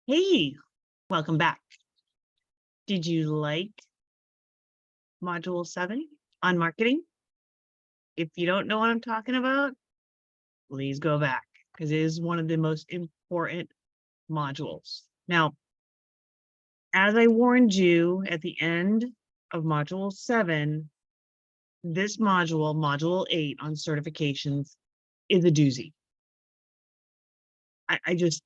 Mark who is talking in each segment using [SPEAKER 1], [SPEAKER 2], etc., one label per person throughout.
[SPEAKER 1] Hey, welcome back. Did you like Module 7 on marketing? If you don't know what I'm talking about, please go back because it is one of the most important modules. Now, as I warned you at the end of Module 7, this module, Module 8 on certifications, is a doozy. I just,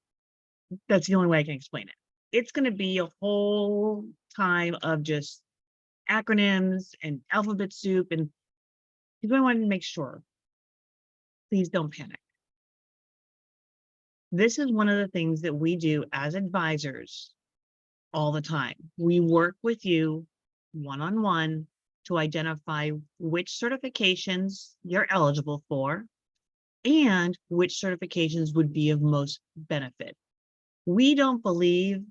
[SPEAKER 1] that's the only way I can explain it. It's going to be a whole time of just acronyms and alphabet soup, and I wanted to make sure, please don't panic. This is one of the things that we do as advisors all the time. We work with you one-on-one to identify which certifications you're eligible for and which certifications would be of most benefit. We don't believe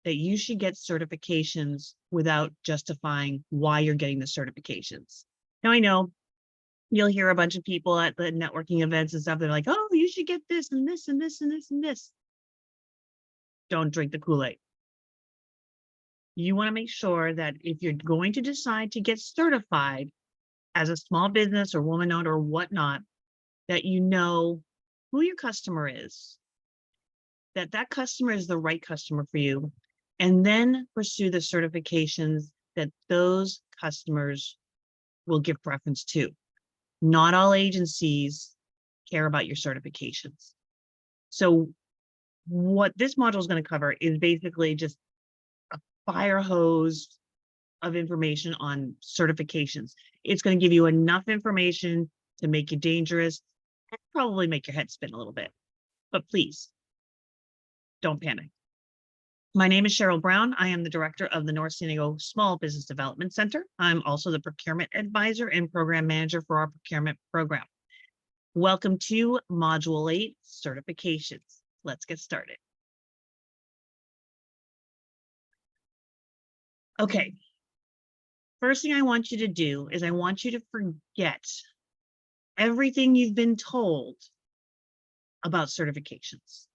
[SPEAKER 1] that you should get certifications without justifying why you're getting the certifications. Now, I know you'll hear a bunch of people at the networking events and stuff. They're like, oh, you should get this and this and this and this and this. Don't drink the Kool-Aid. You want to make sure that if you're going to decide to get certified as a small business or woman-owned or whatnot, that you know who your customer is, that that customer is the right customer for you, and then pursue the certifications that those customers will give preference to. Not all agencies care about your certifications. So what this module is going to cover is basically just a fire hose of information on certifications. It's going to give you enough information to make you dangerous and probably make your head spin a little bit. But please, don't panic. My name is Cheryl Brown. I am the director of the North San Diego Small Business Development Center. I'm also the procurement advisor and program manager for our procurement program. Welcome to Module 8, Certifications. Let's get started. Okay. First thing I want you to do is I want you to forget everything you've been told about certifications.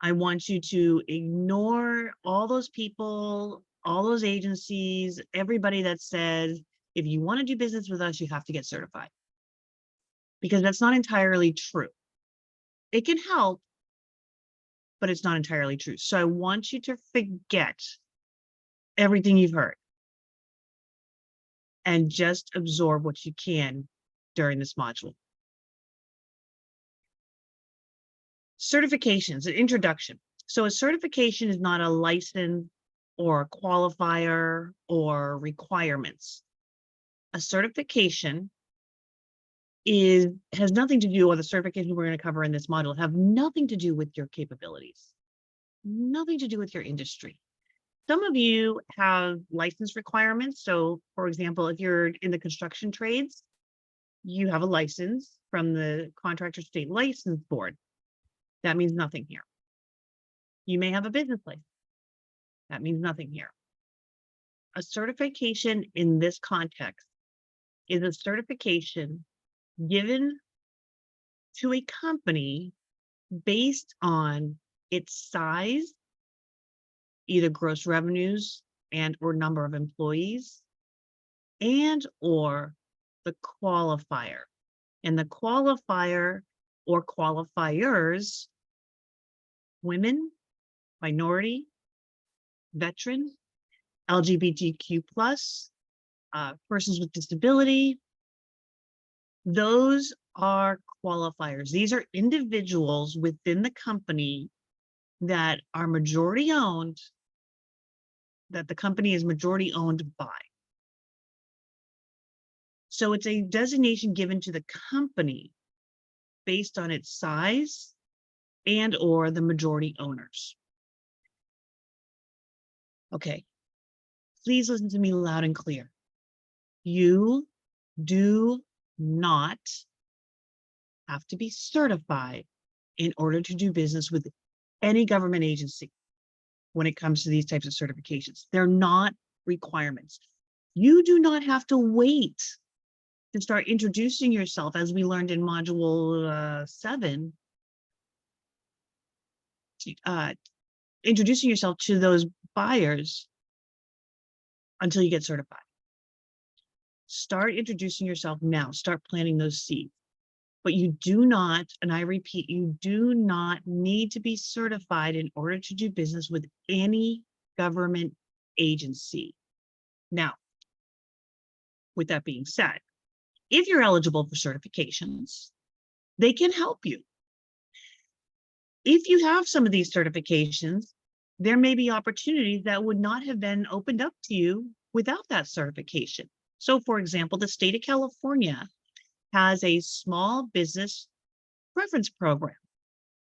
[SPEAKER 1] I want you to ignore all those people, all those agencies, everybody that says, if you want to do business with us, you have to get certified. Because that's not entirely true. It can help, but it's not entirely true. So I want you to forget everything you've heard and just absorb what you can during this module. Certifications, an introduction. So a certification is not a license or a qualifier or requirements. A certification has nothing to do with the certifications we're going to cover in this module, have nothing to do with your capabilities, nothing to do with your industry. Some of you have license requirements. So for example, if you're in the construction trades, you have a license from the Contractor State License Board. That means nothing here. You may have a business license. That means nothing here. A certification in this context is a certification given to a company based on its size, either gross revenues and or number of employees, and or the qualifier. And the qualifier or qualifiers, women, minority, veteran, LGBTQ+, persons with disability, those are qualifiers. These are individuals within the company that are majority owned, that the company is majority owned by. So it's a designation given to the company based on its size and or the majority owners. Okay, please listen to me loud and clear. You do not have to be certified in order to do business with any government agency when it comes to these types of certifications. They're not requirements. You do not have to wait to start introducing yourself, as we learned in Module 7, introducing yourself to those buyers until you get certified. Start introducing yourself now. Start planting those seeds. But you do not, and I repeat, you do not need to be certified in order to do business with any government agency. Now, with that being said, if you're eligible for certifications, they can help you. If you have some of these certifications, there may be opportunities that would not have been opened up to you without that certification. So, for example, the state of California has a small business preference program,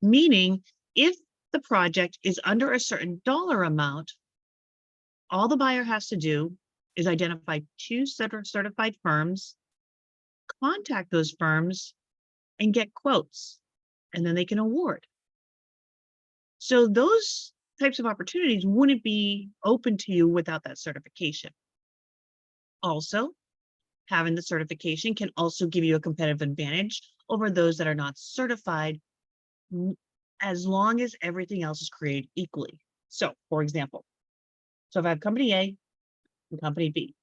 [SPEAKER 1] meaning if the project is under a certain dollar amount, all the buyer has to do is identify 2 certified firms, contact those firms, and get quotes, and then they can award. So those types of opportunities wouldn't be open to you without that certification. Also, having the certification can also give you a competitive advantage over those that are not certified, as long as everything else is created equally. So, for example, if I have company A and company B,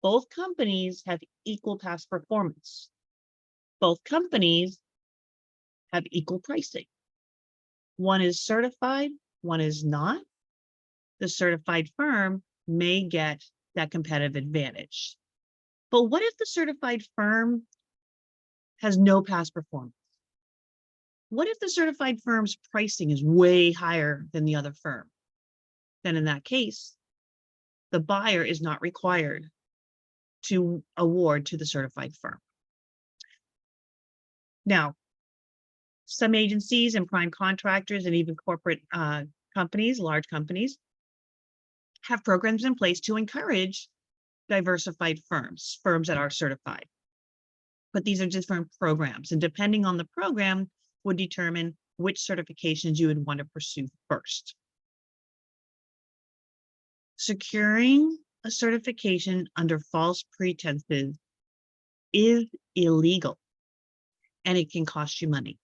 [SPEAKER 1] both companies have equal past performance. Both companies have equal pricing. One is certified, one is not. The certified firm may get that competitive advantage. But what if the certified firm has no past performance? What if the certified firm's pricing is way higher than the other firm? Then in that case, the buyer is not required to award to the certified firm. Now, some agencies and prime contractors and even corporate companies, large companies, have programs in place to encourage diversified firms that are certified. But these are different programs, and depending on the program would determine which certifications you would want to pursue first. Securing a certification under false pretenses is illegal, and it can cost you money.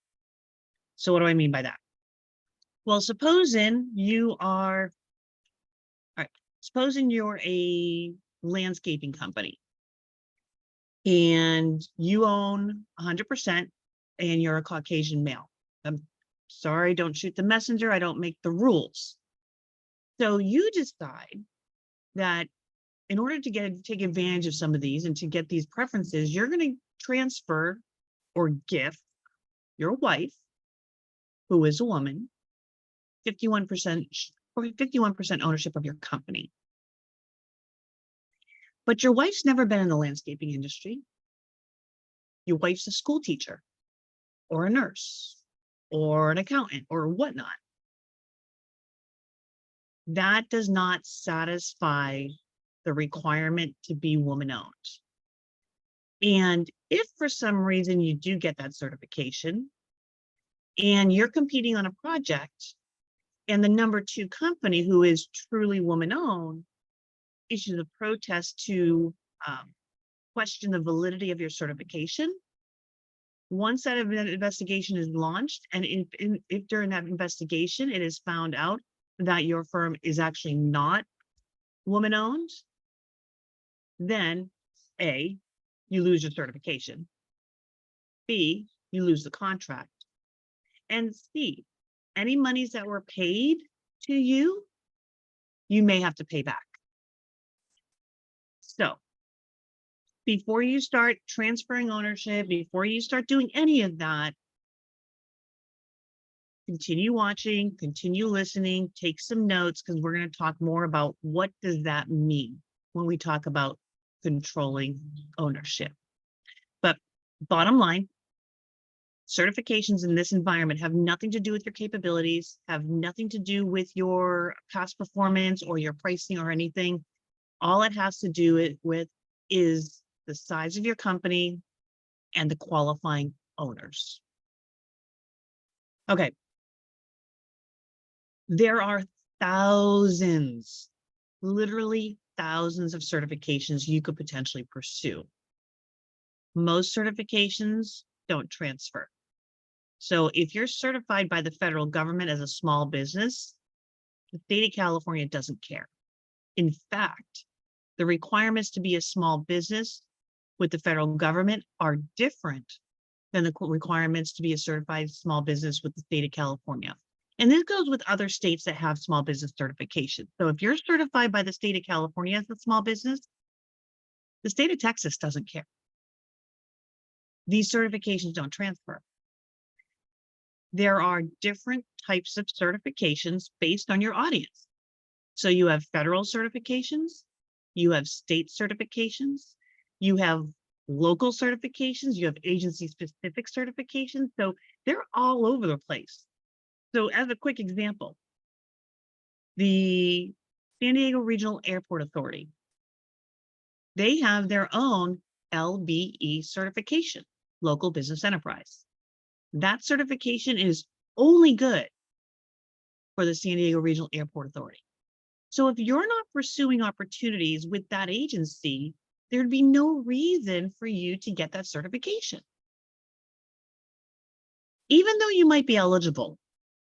[SPEAKER 1] So what do I mean by that? Well, supposing you're a landscaping company and you own 100% and you're a Caucasian male. I'm sorry, don't shoot the messenger. I don't make the rules. So you decide that in order to take advantage of some of these and to get these preferences, you're going to transfer or gift your wife, who is a woman, 51% ownership of your company. But your wife's never been in the landscaping industry. Your wife's a school teacher or a nurse or an accountant or whatnot. That does not satisfy the requirement to be woman-owned. And if for some reason you do get that certification and you're competing on a project and the number 2 company, who is truly woman-owned, issues a protest to question the validity of your certification, once that investigation is launched, and if during that investigation it is found out that your firm is actually not woman-owned, then A, you lose your certification, B, you lose the contract, and C, any monies that were paid to you, you may have to pay back. So before you start transferring ownership, before you start doing any of that, continue watching, continue listening, take some notes, because we're going to talk more about what does that mean when we talk about controlling ownership. But bottom line, certifications in this environment have nothing to do with your capabilities, have nothing to do with your past performance or your pricing or anything. All it has to do with is the size of your company and the qualifying owners. Okay. There are thousands, literally thousands of certifications you could potentially pursue. Most certifications don't transfer. So if you're certified by the federal government as a small business, The state of California doesn't care. In fact, the requirements to be a small business with the federal government are different than the requirements to be a certified small business with the state of California. And this goes with other states that have small business certification. So if you're certified by the state of California as a small business, the state of Texas doesn't care. These certifications don't transfer. There are different types of certifications based on your audience. So you have federal certifications, you have state certifications, you have local certifications, you have agency-specific certifications. So they're all over the place. So as a quick example, the San Diego Regional Airport Authority, they have their own LBE certification, Local Business Enterprise. That certification is only good for the San Diego Regional Airport Authority. So if you're not pursuing opportunities with that agency, there'd be no reason for you to get that certification. Even though you might be eligible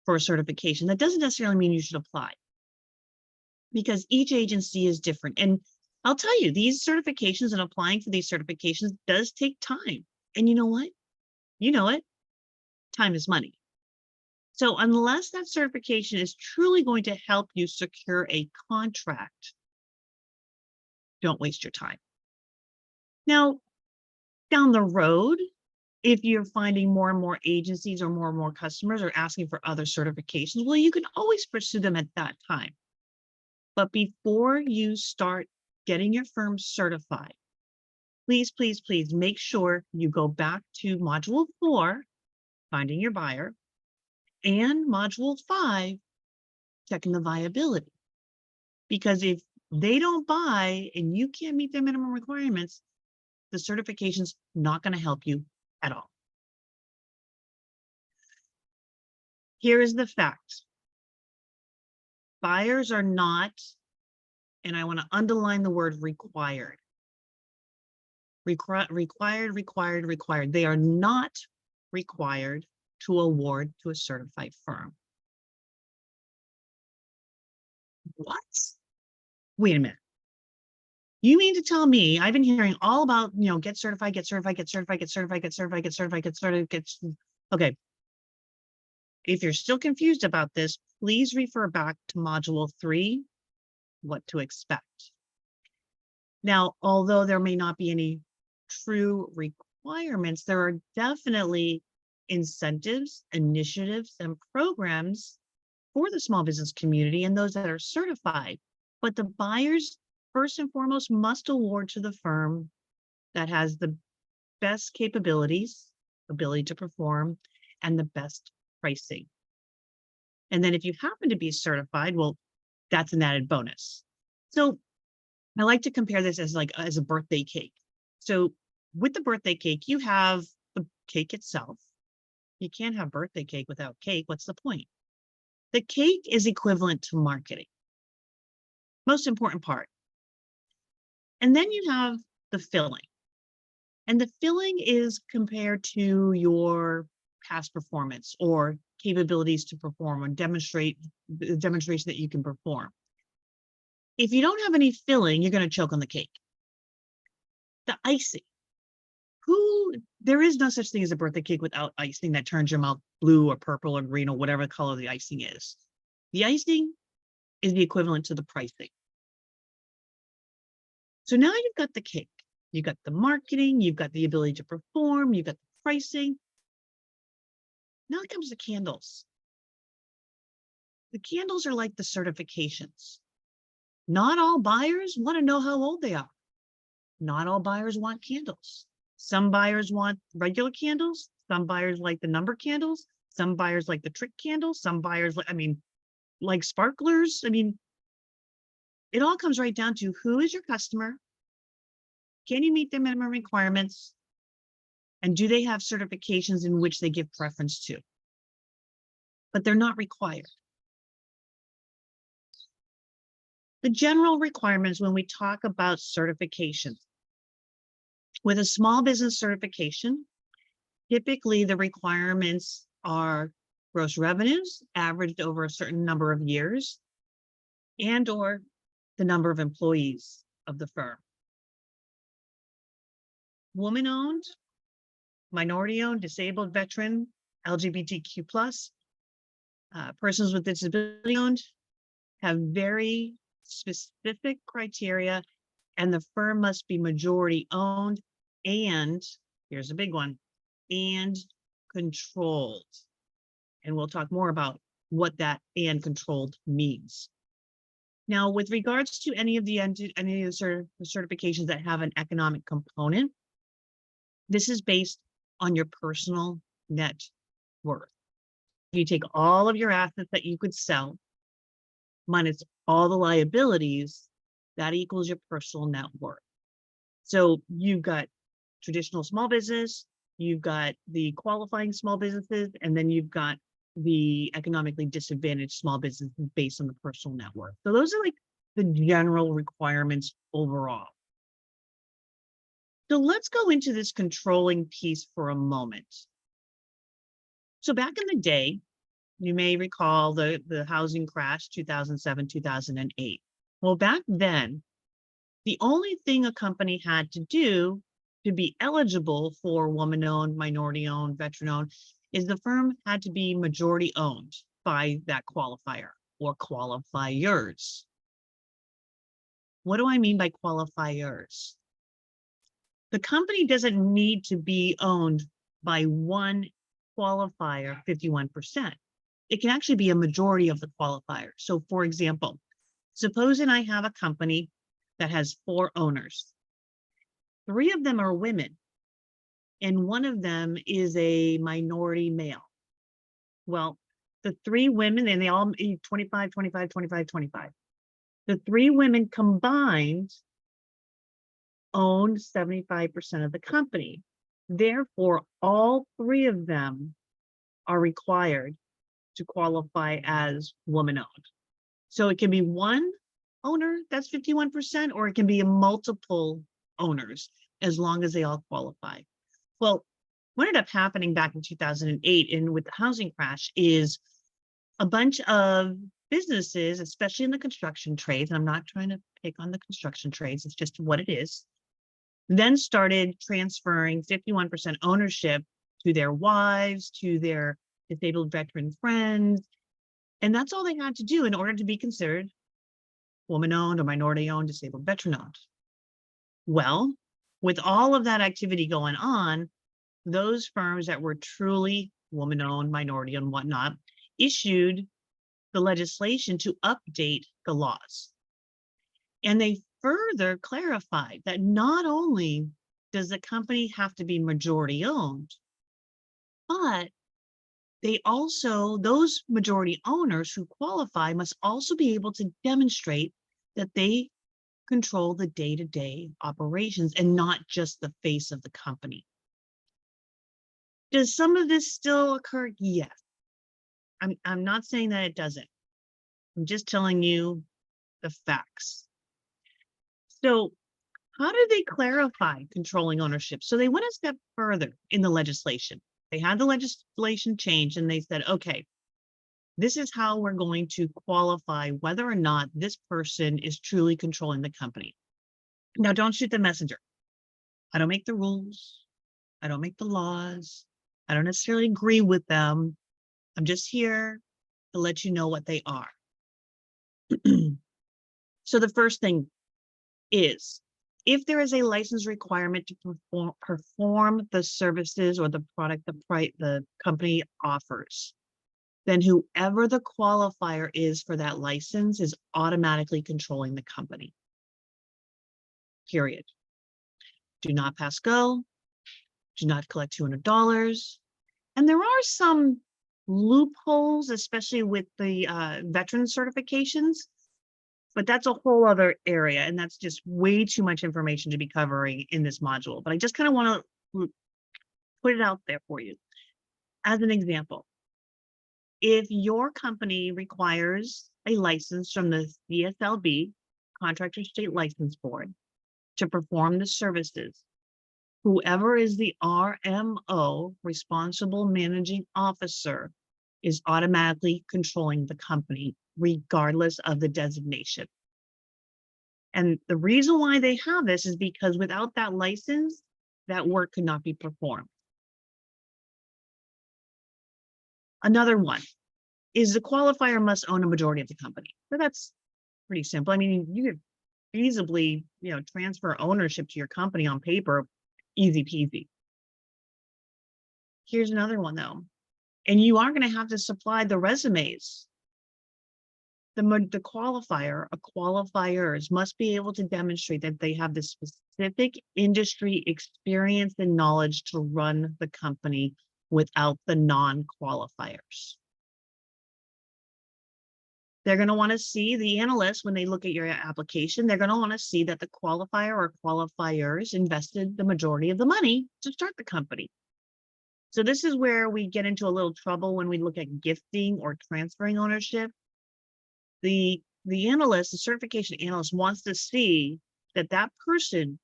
[SPEAKER 1] for a certification, that doesn't necessarily mean you should apply, because each agency is different. And I'll tell you, these certifications and applying for these certifications does take time. And you know what? You know it. Time is money. So unless that certification is truly going to help you secure a contract, don't waste your time. Now, down the road, if you're finding more and more agencies or more customers are asking for other certifications, well, you can always pursue them at that time. But before you start getting your firm certified, please, please, please make sure you go back to Module 4, Finding Your Buyer, and Module 5, Checking the Viability. Because if they don't buy and you can't meet their minimum requirements, the certification's not going to help you at all. Here is the fact. Buyers are not, and I want to underline the word required. Required. They are not required to award to a certified firm. What? Wait a minute. You mean to tell me, I've been hearing all about, get certified, get certified, get certified, get certified, get certified, get certified, get certified, okay. If you're still confused about this, please refer back to Module 3, What to Expect. Now, although there may not be any true requirements, there are definitely incentives, initiatives, and programs for the small business community and those that are certified. But the buyers, first and foremost, must award to the firm that has the best capabilities, ability to perform, and the best pricing. And then if you happen to be certified, well, that's an added bonus. So I like to compare this as a birthday cake. So with the birthday cake, you have the cake itself. You can't have birthday cake without cake. What's the point? The cake is equivalent to marketing. Most important part. And then you have the filling. And the filling is compared to your past performance or capabilities to perform or demonstration that you can perform. If you don't have any filling, you're going to choke on the cake. The icing. There is no such thing as a birthday cake without icing that turns your mouth blue or purple or green or whatever color the icing is. The icing is the equivalent to the pricing. So now you've got the cake, you've got the marketing, you've got the ability to perform, you've got the pricing. Now it comes to candles. The candles are like the certifications. Not all buyers want to know how old they are. Not all buyers want candles. Some buyers want regular candles. Some buyers like the number candles. Some buyers like the trick candles. Some buyers, like sparklers. It all comes right down to who is your customer? Can you meet their minimum requirements? And do they have certifications in which they give preference to? But they're not required. The general requirements when we talk about certifications. With a small business certification, typically the requirements are gross revenues averaged over a certain number of years, and or the number of employees of the firm. Woman-owned, minority-owned, disabled, veteran, LGBTQ+, persons with disability owned have very specific criteria, and the firm must be majority owned and, here's a big one, and controlled. And we'll talk more about what that and controlled means. Now, with regards to any of the certifications that have an economic component, this is based on your personal net worth. You take all of your assets that you could sell, minus all the liabilities, that equals your personal net worth. So you've got traditional small business, you've got the qualifying small businesses, and then you've got the economically disadvantaged small businesses based on the personal net worth. So those are like the general requirements overall. So let's go into this controlling piece for a moment. So back in the day, you may recall the housing crash, 2007, 2008. Well, back then, the only thing a company had to do to be eligible for woman-owned, minority-owned, veteran-owned, is the firm had to be majority-owned by that qualifier or qualifiers. What do I mean by qualifiers? The company doesn't need to be owned by one qualifier, 51%. It can actually be a majority of the qualifiers. So for example, supposing I have a company that has 4 owners. 3 of them are women, and 1 of them is a minority male. Well, the 3 women, and they all 25, 25, 25, 25. The 3 women combined own 75% of the company. Therefore, all 3 of them are required to qualify as woman-owned. So it can be one owner that's 51%, or it can be a multiple owners, as long as they all qualify. Well, what ended up happening back in 2008 and with the housing crash is a bunch of businesses, especially in the construction trades, and I'm not trying to pick on the construction trades, it's just what it is, then started transferring 51% ownership to their wives, to their disabled veteran friends. And that's all they had to do in order to be considered woman-owned or minority-owned, disabled, veteran-owned. Well, with all of that activity going on, those firms that were truly woman-owned, minority and whatnot, issued the legislation to update the laws. And they further clarified that not only does the company have to be majority-owned, but they also, those majority owners who qualify must also be able to demonstrate that they control the day-to-day operations and not just the face of the company. Does some of this still occur? Yes. I'm not saying that it doesn't. I'm just telling you the facts. So how do they clarify controlling ownership? So they went a step further in the legislation. They had the legislation changed and they said, okay, this is how we're going to qualify whether or not this person is truly controlling the company. Now, don't shoot the messenger. I don't make the rules. I don't make the laws. I don't necessarily agree with them. I'm just here to let you know what they are. So the first thing is, if there is a license requirement to perform the services or the product the company offers, then whoever the qualifier is for that license is automatically controlling the company. Period. Do not pass go. Do not collect $200. And there are some loopholes, especially with the veteran certifications, but that's a whole other area. And that's just way too much information to be covering in this module. But I just kind of want to put it out there for you. As an example, if your company requires a license from the CSLB, Contractor State License Board, to perform the services, whoever is the RMO, Responsible Managing Officer, is automatically controlling the company regardless of the designation. And the reason why they have this is because without that license, that work could not be performed. Another one is the qualifier must own a majority of the company. So that's pretty simple. I mean, you could feasibly, transfer ownership to your company on paper, easy peasy. Here's another one though, and you are going to have to supply the resumes. The qualifier or qualifiers must be able to demonstrate that they have the specific industry experience and knowledge to run the company without the non-qualifiers. They're going to want to see the analyst when they look at your application. They're going to want to see that the qualifier or qualifiers invested the majority of the money to start the company. So this is where we get into a little trouble when we look at gifting or transferring ownership. The analyst, the certification analyst, wants to see that that person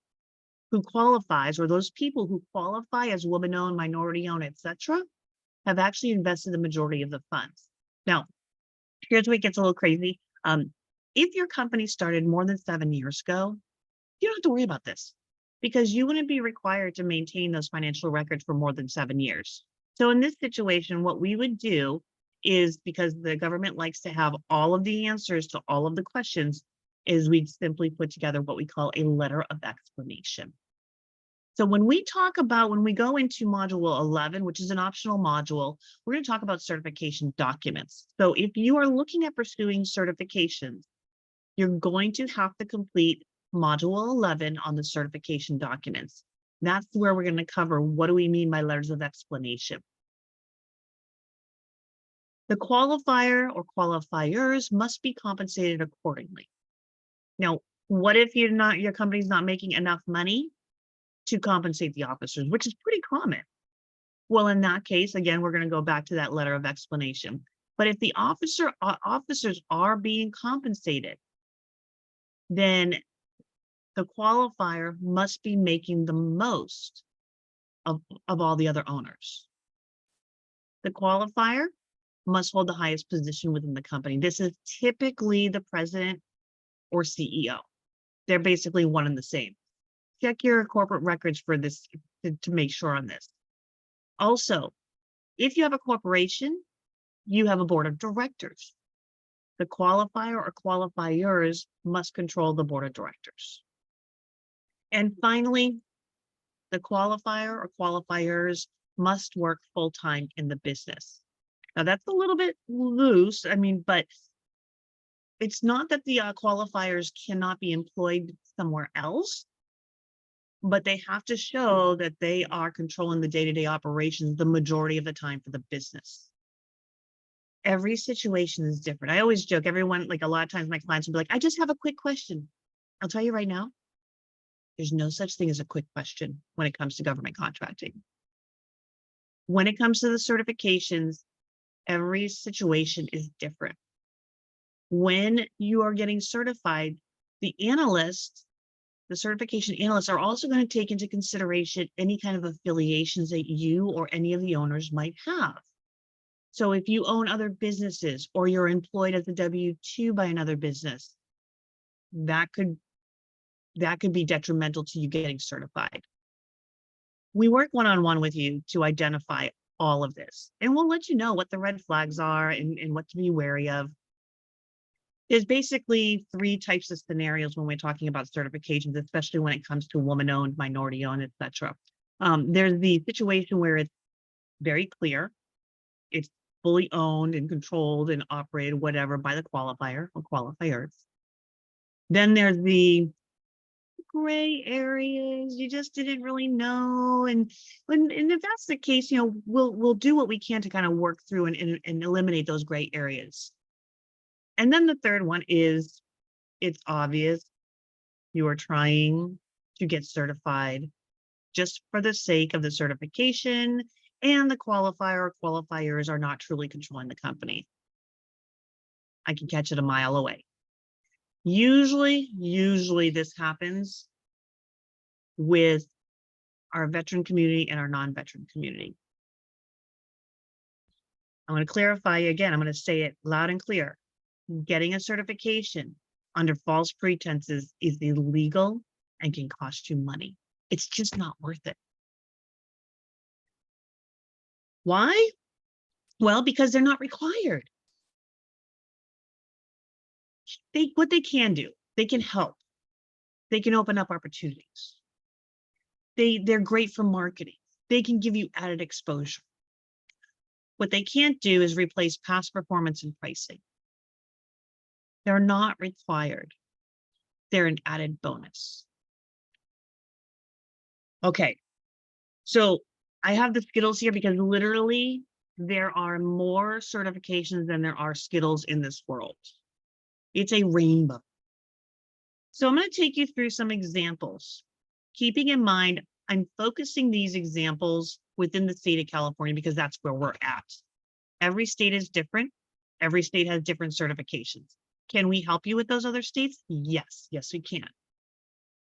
[SPEAKER 1] who qualifies, or those people who qualify as woman-owned, minority-owned, etc., have actually invested the majority of the funds. Now, here's where it gets a little crazy. If your company started more than 7 years ago, you don't have to worry about this because you wouldn't be required to maintain those financial records for more than 7 years. So in this situation, what we would do is, because the government likes to have all of the answers to all of the questions, is we'd simply put together what we call a letter of explanation. So when we go into module 11, which is an optional module, we're going to talk about certification documents. So if you are looking at pursuing certifications, you're going to have to complete module 11 on the certification documents. That's where we're going to cover what do we mean by letters of explanation. The qualifier or qualifiers must be compensated accordingly. Now, what if your company's not making enough money to compensate the officers, which is pretty common? Well, in that case, again, we're going to go back to that letter of explanation. But if the officers are being compensated, then the qualifier must be making the most of all the other owners. The qualifier must hold the highest position within the company. This is typically the president or CEO. They're basically one and the same. Check your corporate records for this to make sure on this. Also, if you have a corporation, you have a board of directors. The qualifier or qualifiers must control the board of directors. And finally, the qualifier or qualifiers must work full-time in the business. Now that's a little bit loose, but it's not that the qualifiers cannot be employed somewhere else, but they have to show that they are controlling the day-to-day operations the majority of the time for the business. Every situation is different. I always joke, a lot of times my clients will be like, I just have a quick question. I'll tell you right now, there's no such thing as a quick question when it comes to government contracting. When it comes to the certifications, every situation is different. When you are getting certified, the certification analysts are also going to take into consideration any kind of affiliations that you or any of the owners might have. So if you own other businesses or you're employed as a W-2 by another business, that could be detrimental to you getting certified. We work one-on-one with you to identify all of this, and we'll let you know what the red flags are and what to be wary of. There's basically 3 types of scenarios when we're talking about certifications, especially when it comes to woman-owned, minority-owned, etc. There's the situation where it's very clear, it's fully owned and controlled and operated, whatever, by the qualifier or qualifiers. Then there's the gray areas, you just didn't really know, and if that's the case, we'll do what we can to kind of work through and eliminate those gray areas. And then the third one is, it's obvious you are trying to get certified just for the sake of the certification, and the qualifier or qualifiers are not truly controlling the company. I can catch it a mile away. Usually this happens with our veteran community and our non-veteran community. I'm going to clarify again. I'm going to say it loud and clear. getting a certification under false pretenses is illegal and can cost you money. It's just not worth it. Why? Well, because they're not required. What they can do, they can help. They can open up opportunities. They're great for marketing. They can give you added exposure. What they can't do is replace past performance and pricing. They're not required. They're an added bonus. Okay, so I have the Skittles here because literally there are more certifications than there are Skittles in this world. It's a rainbow. So I'm going to take you through some examples, keeping in mind I'm focusing these examples within the state of California because that's where we're at. Every state is different. Every state has different certifications. Can we help you with those other states? Yes, we can.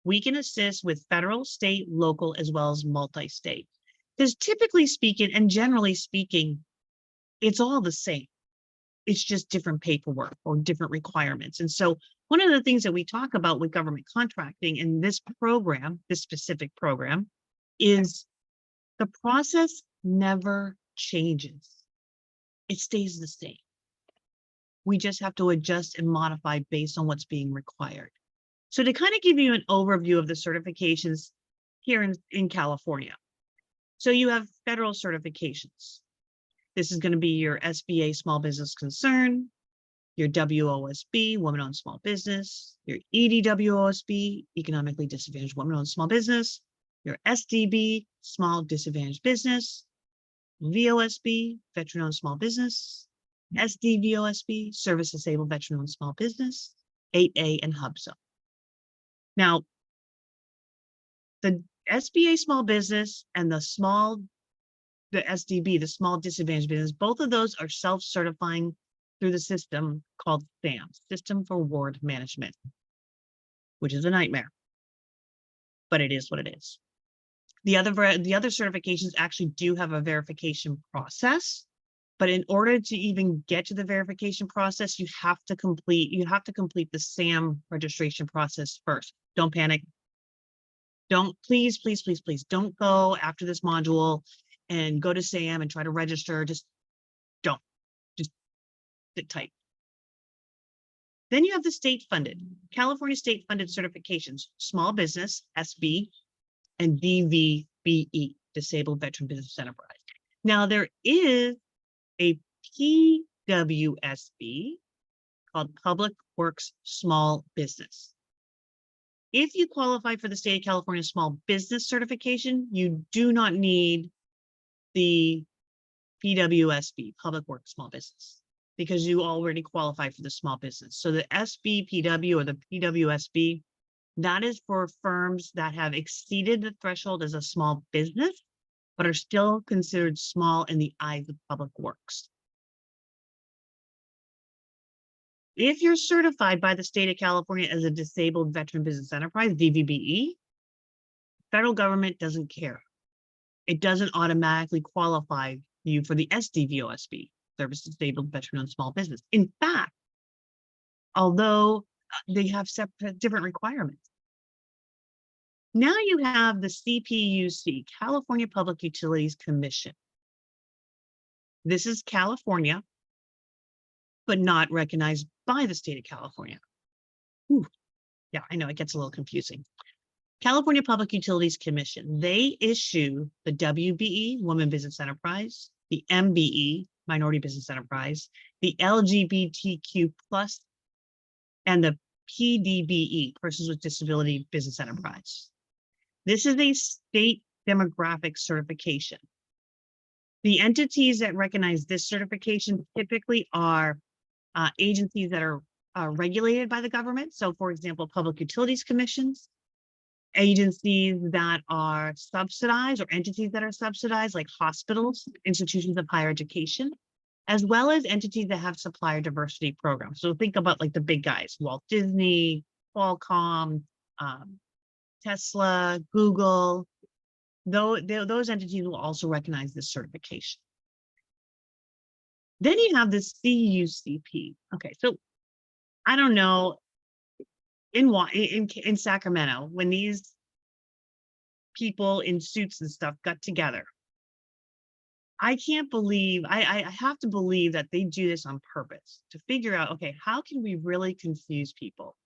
[SPEAKER 1] We can assist with federal, state, local, as well as multi-state. Because typically speaking, and generally speaking, it's all the same. It's just different paperwork or different requirements. And so one of the things that we talk about with government contracting in this program, this specific program, is the process never changes. It stays the same. We just have to adjust and modify based on what's being required. So to kind of give you an overview of the certifications here in California. So you have federal certifications. This is going to be your SBA, Small Business Concern, your WOSB, Women-Owned Small Business, your EDWOSB, Economically Disadvantaged Women-Owned Small Business, your SDB, Small Disadvantaged Business, VOSB, Veteran-Owned Small Business, SDVOSB, Service Disabled Veteran-Owned Small Business, 8A, and HubZone. Now, the SBA Small Business and the SDB, the Small Disadvantaged Business, both of those are self-certifying through the system called SAM, System for Award Management, which is a nightmare, but it is what it is. The other certifications actually do have a verification process, but in order to even get to the verification process, you have to complete the SAM registration process first. Don't panic. Please don't go after this module and go to SAM and try to register. Just sit tight. Then you have the state-funded, California state-funded certifications, small business, SB, and DVBE, Disabled Veteran Business Enterprise. Now there is a PWSB called Public Works Small Business. If you qualify for the state of California small business certification, you do not need the PWSB, Public Works Small Business, because you already qualify for the small business. So the SBPW or the PWSB, that is for firms that have exceeded the threshold as a small business, but are still considered small in the eyes of Public Works. If you're certified by the state of California as a Disabled Veteran Business Enterprise, DVBE, federal government doesn't care. It doesn't automatically qualify you for the SDVOSB, Service Disabled Veteran-Owned Small Business. In fact, although they have different requirements. Now you have the CPUC, California Public Utilities Commission. This is California, but not recognized by the state of California. Ooh, yeah, I know it gets a little confusing. California Public Utilities Commission, they issue the WBE, Women Business Enterprise, the MBE, Minority Business Enterprise, the LGBTQ+, and the PDBE, Persons with Disability Business Enterprise. This is a state demographic certification. The entities that recognize this certification typically are agencies that are regulated by the government. So for example, public utilities commissions, agencies that are subsidized or entities that are subsidized like hospitals, institutions of higher education, as well as entities that have supplier diversity programs. So think about like the big guys, Walt Disney, Qualcomm, Tesla, Google. Those entities will also recognize this certification. Then you have the CUCP. Okay, so I don't know, in Sacramento, when these people in suits and stuff got together, I can't believe, I have to believe that they do this on purpose to figure out, okay, how can we really confuse people?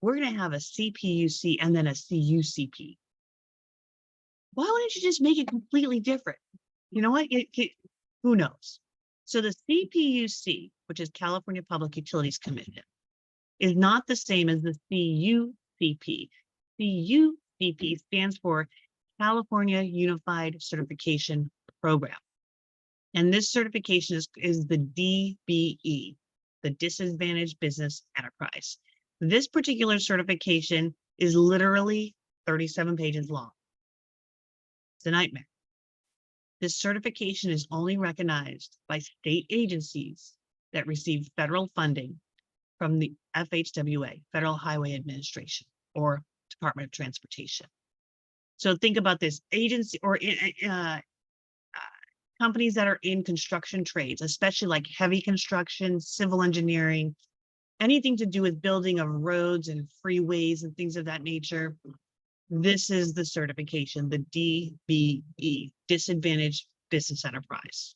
[SPEAKER 1] We're going to have a CPUC and then a CUCP. Why wouldn't you just make it completely different? You know what? Who knows? So the CPUC, which is California Public Utilities Commission, is not the same as the CUCP. CUCP stands for California Unified Certification Program. And this certification is the DBE, the Disadvantaged Business Enterprise. This particular certification is literally 37 pages long. It's a nightmare. This certification is only recognized by state agencies that receive federal funding from the FHWA, Federal Highway Administration, or Department of Transportation. So think about this: agency or companies that are in construction trades, especially like heavy construction, civil engineering, anything to do with building of roads and freeways and things of that nature. This is the certification, the DBE, Disadvantaged Business Enterprise.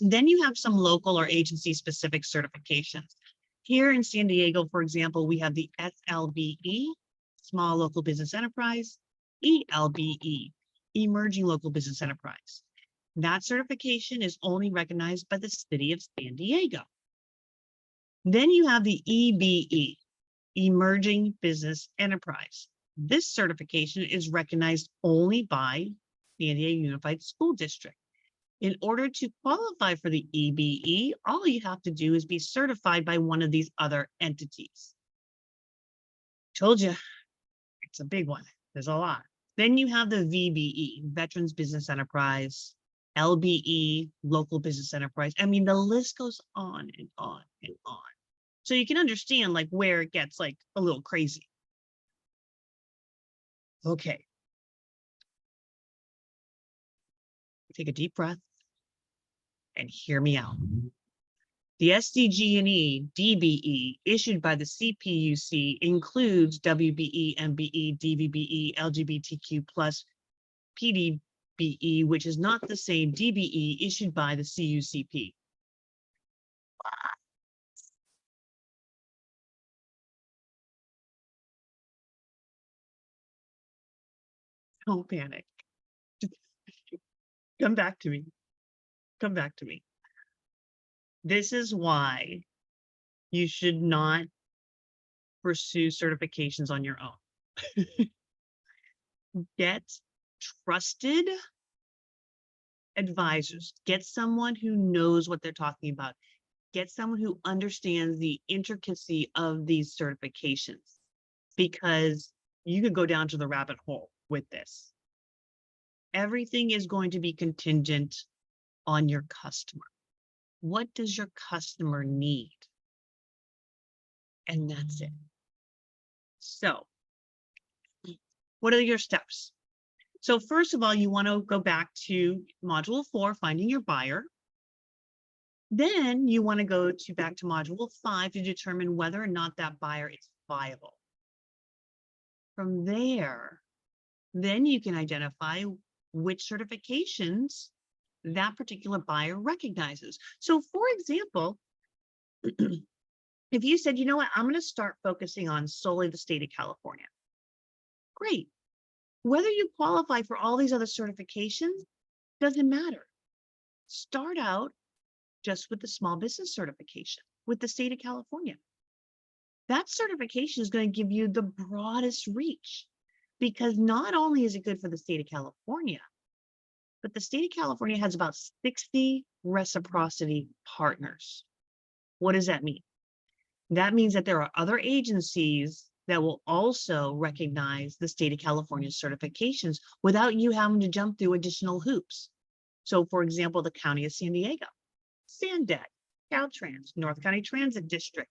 [SPEAKER 1] Then you have some local or agency specific certifications. Here in San Diego, for example, we have the SLBE, Small Local Business Enterprise, ELBE, Emerging Local Business Enterprise. That certification is only recognized by the city of San Diego. Then you have the EBE, Emerging Business Enterprise. This certification is recognized only by San Diego Unified School District. In order to qualify for the EBE, all you have to do is be certified by one of these other entities. Told you, it's a big one. There's a lot. Then you have the VBE, Veterans Business Enterprise, LBE, Local Business Enterprise. I mean, the list goes on and on and on. So you can understand like where it gets like a little crazy. Okay. Take a deep breath and hear me out. The SDG&E DBE issued by the CPUC includes WBE, MBE, DVBE, LGBTQ+, PDBE, which is not the same DBE issued by the CUCP. Don't panic. Come back to me. Come back to me. This is why you should not pursue certifications on your own. Get trusted advisors. Get someone who knows what they're talking about. Get someone who understands the intricacy of these certifications, because you could go down to the rabbit hole with this. Everything is going to be contingent on your customer. What does your customer need? And that's it. So, what are your steps? So first of all, you want to go back to module 4, finding your buyer. Then you want to go back to module 5 to determine whether or not that buyer is viable. From there, then you can identify which certifications that particular buyer recognizes. So for example, if you said, you know what, I'm going to start focusing on solely the state of California. Great. Whether you qualify for all these other certifications doesn't matter. Start out just with the small business certification with the state of California. That certification is going to give you the broadest reach, because not only is it good for the state of California, but the state of California has about 60 reciprocity partners. What does that mean? That means that there are other agencies that will also recognize the state of California's certifications without you having to jump through additional hoops. So for example, the County of San Diego, SanDet, Caltrans, North County Transit District,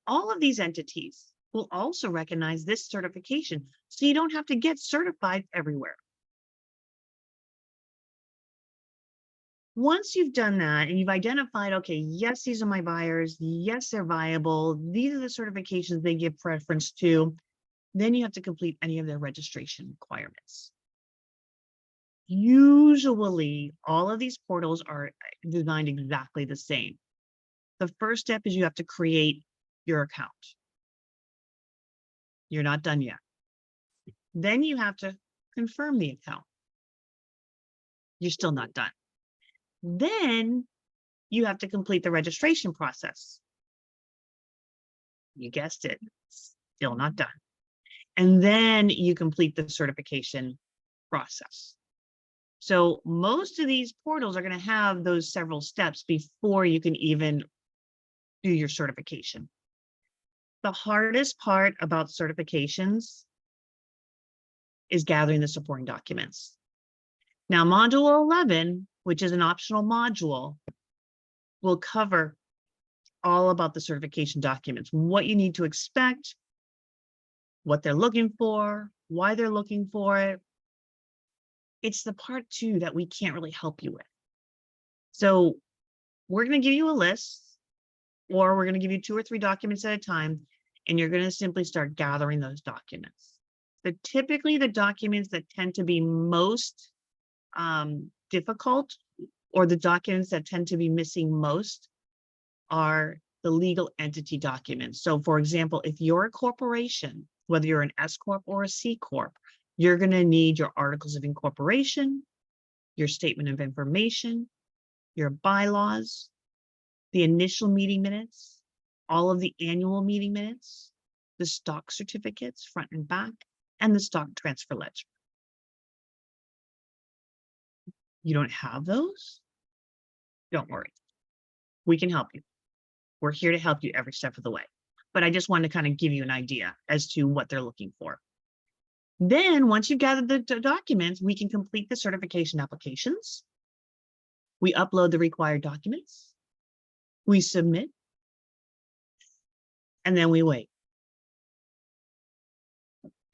[SPEAKER 1] all of these entities will also recognize this certification, so you don't have to get certified everywhere. Once you've done that and you've identified, okay, yes, these are my buyers. Yes, they're viable. These are the certifications they give preference to. Then you have to complete any of their registration requirements. Usually, all of these portals are designed exactly the same. The first step is you have to create your account. You're not done yet. Then you have to confirm the account. You're still not done. Then you have to complete the registration process. You guessed it, still not done. And then you complete the certification process. So most of these portals are going to have those several steps before you can even do your certification. The hardest part about certifications is gathering the supporting documents. Now, Module 11, which is an optional module, will cover all about the certification documents, what you need to expect, what they're looking for, why they're looking for it. It's the part 2 that we can't really help you with. So we're going to give you a list, or we're going to give you 2 or 3 documents at a time, and you're going to simply start gathering those documents. Typically, the documents that tend to be most difficult, or the documents that tend to be missing most, are the legal entity documents. So for example, if you're a corporation, whether you're an S Corp or a C Corp, you're going to need your articles of incorporation, your statement of information, your bylaws, the initial meeting minutes, all of the annual meeting minutes, the stock certificates, front and back, and the stock transfer ledger. You don't have those? Don't worry. We can help you. We're here to help you every step of the way. But I just wanted to kind of give you an idea as to what they're looking for. Then once you've gathered the documents, we can complete the certification applications. We upload the required documents. We submit. And then we wait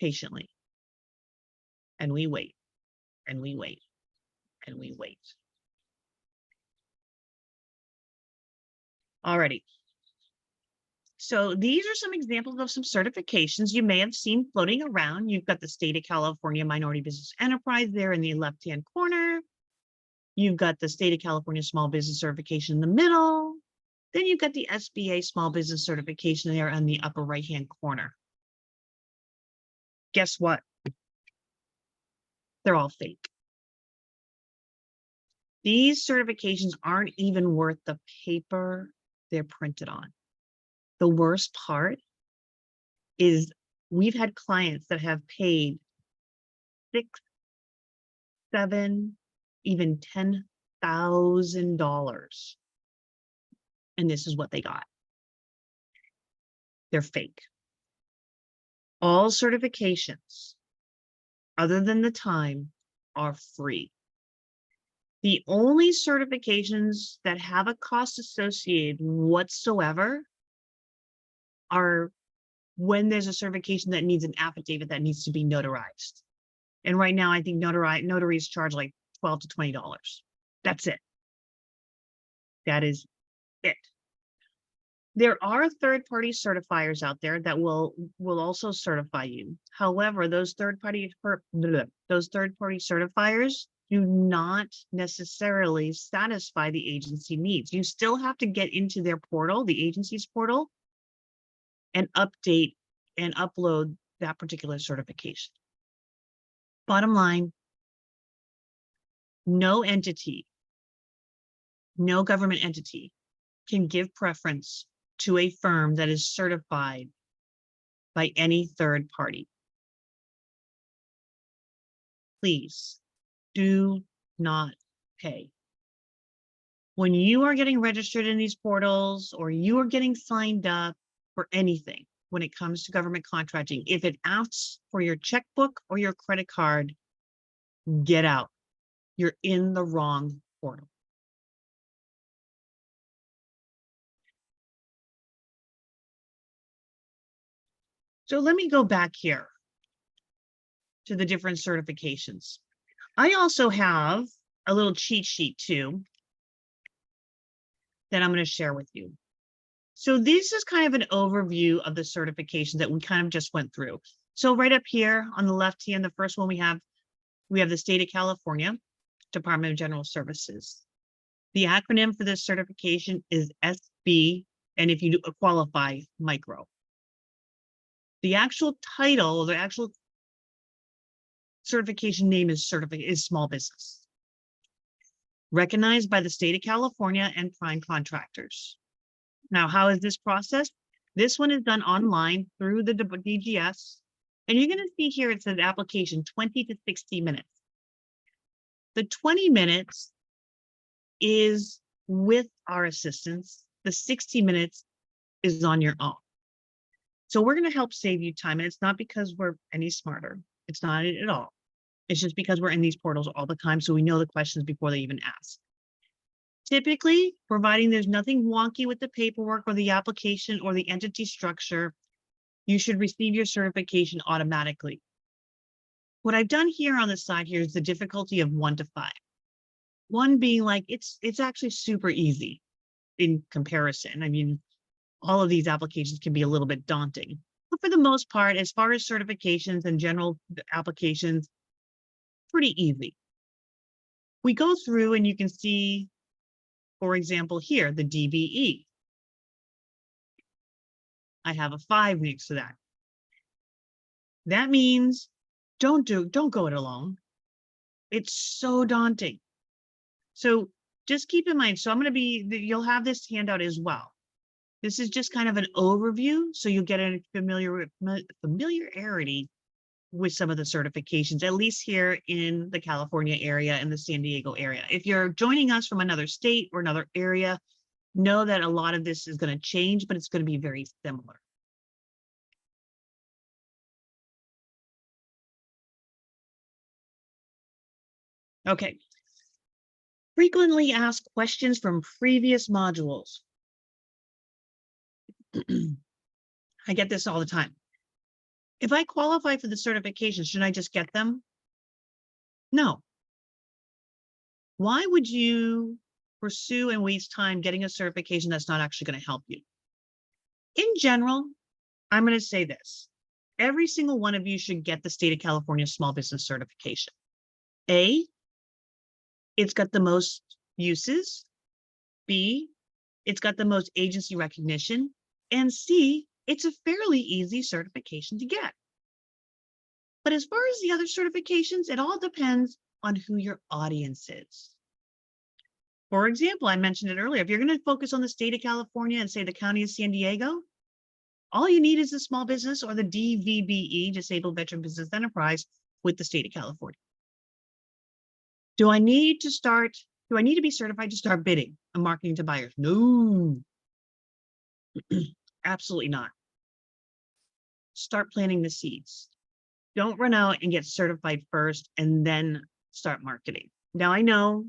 [SPEAKER 1] patiently. And we wait. And we wait. And we wait. Alrighty. So these are some examples of some certifications you may have seen floating around. You've got the State of California Minority Business Enterprise there in the left-hand corner. You've got the State of California Small Business Certification in the middle. Then you've got the SBA Small Business Certification there on the upper right-hand corner. Guess what? They're all fake. These certifications aren't even worth the paper they're printed on. The worst part is we've had clients that have paid $6,000, $7,000, even $10,000. And this is what they got. They're fake. All certifications, other than the time, are free. The only certifications that have a cost associated whatsoever are when there's a certification that needs an affidavit that needs to be notarized. And right now, I think notaries charge like $12 to $20. That's it. That is it. There are third-party certifiers out there that will also certify you. However, those third-party certifiers do not necessarily satisfy the agency needs. You still have to get into their portal, the agency's portal, and update and upload that particular certification. Bottom line, no entity, no government entity can give preference to a firm that is certified by any third party. Please do not pay. When you are getting registered in these portals, or you are getting signed up for anything when it comes to government contracting, if it asks for your checkbook or your credit card, get out. You're in the wrong portal. So let me go back here to the different certifications. I also have a little cheat sheet too that I'm going to share with you. So this is kind of an overview of the certifications that we kind of just went through. So right up here on the left hand, the first one we have the state of California, Department of General Services. The acronym for this certification is SB, and if you do qualify, micro. The actual title, the actual certification name is small business. Recognized by the state of California and prime contractors. Now, how is this processed? This one is done online through the DGS. And you're going to see here it says application 20 to 60 minutes. The 20 minutes is with our assistance. The 60 minutes is on your own. So we're going to help save you time. And it's not because we're any smarter. It's not at all. It's just because we're in these portals all the time. So we know the questions before they even ask. Typically, providing there's nothing wonky with the paperwork or the application or the entity structure, you should receive your certification automatically. What I've done here on the side here is the difficulty of 1 to 5. 1 being like, it's actually super easy in comparison. I mean, all of these applications can be a little bit daunting. But for the most part, as far as certifications and general applications, pretty easy. We go through and you can see, for example, here, the DBE. I have a 5 next to that. That means don't go it alone. It's so daunting. So just keep in mind, so you'll have this handout as well. This is just kind of an overview, so you'll get a familiarity with some of the certifications, at least here in the California area and the San Diego area. If you're joining us from another state or another area, know that a lot of this is going to change, but it's going to be very similar. Okay. Frequently asked questions from previous modules. I get this all the time. If I qualify for the certification, should I just get them? No. Why would you pursue and waste time getting a certification that's not actually going to help you? In general, I'm going to say this. Every single one of you should get the state of California small business certification. A, it's got the most uses. B, it's got the most agency recognition. And C, it's a fairly easy certification to get. But as far as the other certifications, it all depends on who your audience is. For example, I mentioned it earlier, if you're going to focus on the state of California and say the county of San Diego, all you need is a small business or the DVBE, Disabled Veteran Business Enterprise, with the state of California. Do I need to be certified to start bidding and marketing to buyers? No, absolutely not. Start planting the seeds. Don't run out and get certified first and then start marketing. Now, I know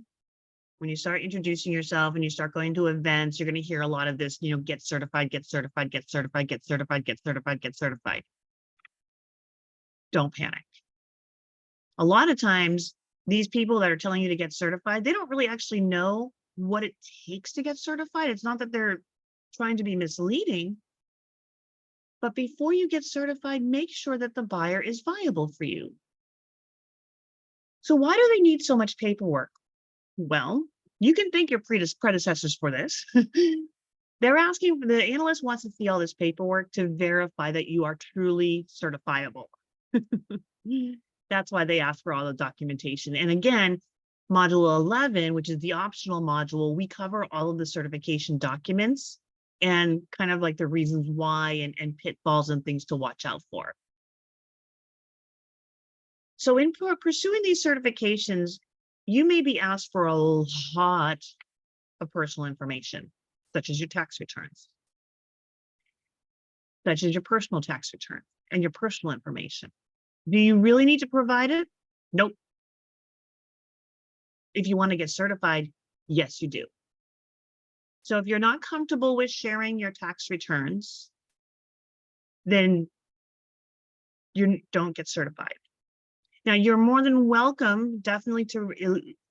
[SPEAKER 1] when you start introducing yourself and you start going to events, you're going to hear a lot of this, get certified, get certified, get certified, get certified, get certified, get certified. Don't panic. A lot of times, these people that are telling you to get certified, they don't really actually know what it takes to get certified. It's not that they're trying to be misleading, but before you get certified, make sure that the buyer is viable for you. So why do they need so much paperwork? Well, you can thank your predecessors for this. The analyst wants to see all this paperwork to verify that you are truly certifiable. That's why they ask for all the documentation. And again, module 11, which is the optional module, we cover all of the certification documents and kind of like the reasons why and pitfalls and things to watch out for. So in pursuing these certifications, you may be asked for a lot of personal information, such as your tax returns, such as your personal tax return and your personal information. Do you really need to provide it? Nope. If you want to get certified, yes, you do. So if you're not comfortable with sharing your tax returns, then you don't get certified. Now, you're more than welcome, definitely, to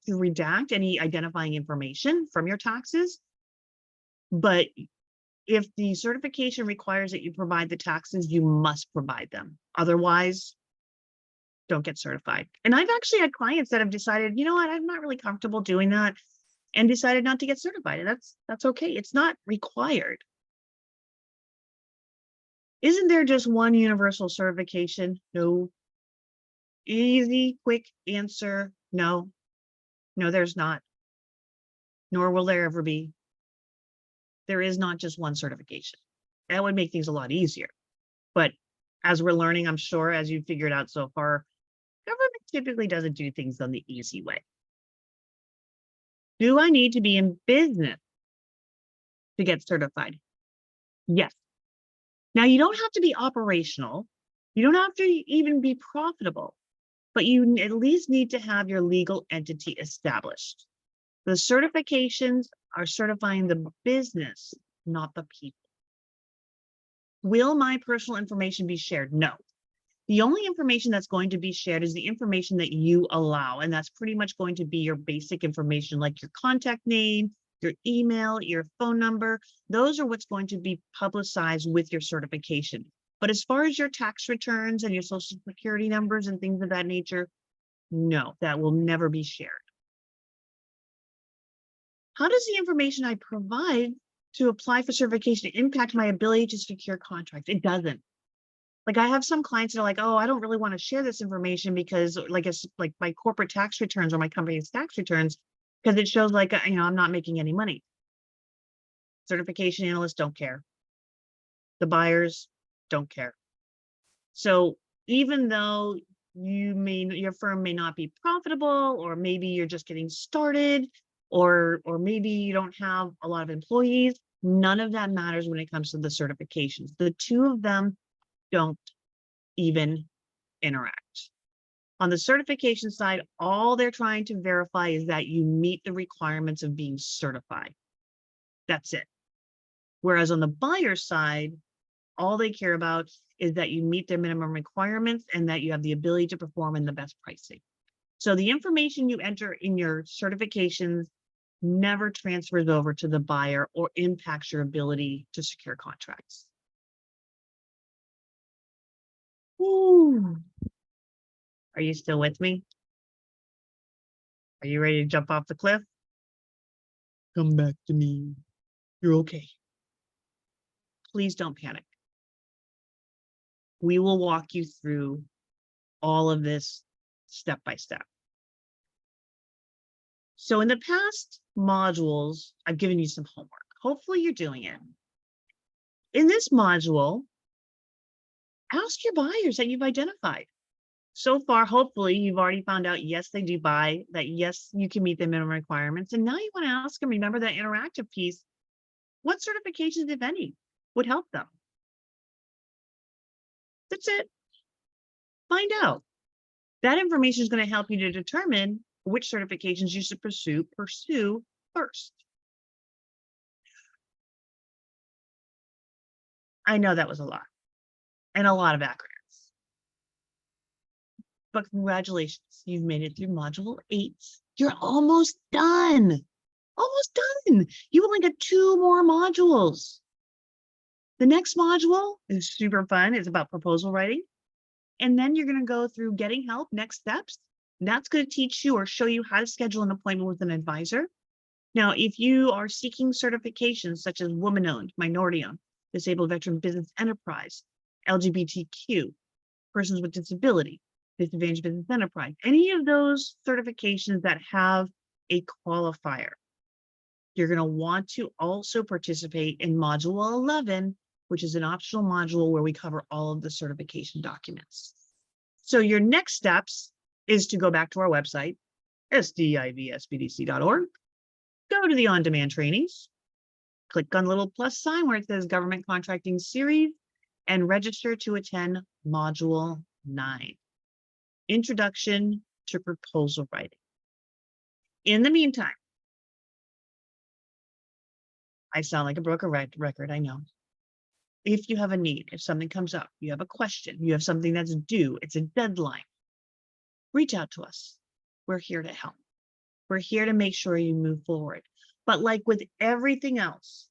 [SPEAKER 1] redact any identifying information from your taxes. But if the certification requires that you provide the taxes, you must provide them. Otherwise, don't get certified. And I've actually had clients that have decided, you know what, I'm not really comfortable doing that, and decided not to get certified. And that's okay. It's not required. Isn't there just one universal certification? No. Easy, quick answer. No. No, there's not. Nor will there ever be. There is not just one certification. That would make things a lot easier. But as we're learning, I'm sure, as you've figured out so far, government typically doesn't do things on the easy way. Do I need to be in business to get certified? Yes. Now, you don't have to be operational. You don't have to even be profitable, but you at least need to have your legal entity established. The certifications are certifying the business, not the people. Will my personal information be shared? No. The only information that's going to be shared is the information that you allow. And that's pretty much going to be your basic information, like your contact name, your email, your phone number. Those are what's going to be publicized with your certification. But as far as your tax returns and your social security numbers and things of that nature, no, that will never be shared. How does the information I provide to apply for certification impact my ability to secure contracts? It doesn't. Like, I have some clients that are like, oh, I don't really want to share this information because like it's like my corporate tax returns or my company's tax returns, because it shows like, I'm not making any money. Certification analysts don't care. The buyers don't care. So even though your firm may not be profitable, or maybe you're just getting started, or maybe you don't have a lot of employees, none of that matters when it comes to the certifications. The two of them don't even interact. On the certification side, all they're trying to verify is that you meet the requirements of being certified. That's it. Whereas on the buyer side, all they care about is that you meet their minimum requirements and that you have the ability to perform in the best pricing. So the information you enter in your certifications never transfers over to the buyer or impacts your ability to secure contracts. Ooh. Are you still with me? Are you ready to jump off the cliff? Come back to me. You're okay. Please don't panic. We will walk you through all of this step by step. So in the past modules, I've given you some homework. Hopefully you're doing it. In this module, ask your buyers that you've identified. So far, hopefully you've already found out, yes, they do buy, that yes, you can meet the minimum requirements. And now you want to ask them, remember that interactive piece, what certifications, if any, would help them? That's it. Find out. That information is going to help you to determine which certifications you should pursue first. I know that was a lot and a lot of acronyms, but congratulations, you've made it through module 8. You're almost done. Almost done. You only got 2 more modules. The next module is super fun. It's about proposal writing. And then you're going to go through getting help, next steps. That's going to teach you or show you how to schedule an appointment with an advisor. Now, if you are seeking certifications such as woman-owned, minority-owned, disabled veteran business enterprise, LGBTQ, persons with disability, disadvantaged business enterprise, any of those certifications that have a qualifier, you're going to want to also participate in module 11, which is an optional module where we cover all of the certification documents. So your next steps is to go back to our website, sdivsbdc.org, go to the on-demand trainings, click on the little plus sign where it says Government Contracting Series, and register to attend Module 9, Introduction to Proposal Writing. In the meantime, I sound like a broken record, I know. If you have a need, if something comes up, you have a question, you have something that's due, it's a deadline, reach out to us. We're here to help. We're here to make sure you move forward. But like with everything else,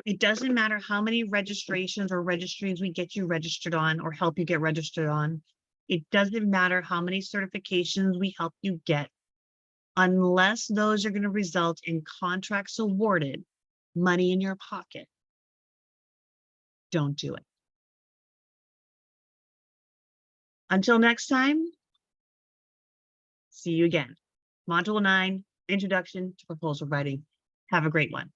[SPEAKER 1] It doesn't matter how many registrations or registries we get you registered on or help you get registered on. It doesn't matter how many certifications we help you get, unless those are going to result in contracts awarded, money in your pocket. Don't do it. Until next time, see you again. Module 9, Introduction to Proposal Writing. Have a great one.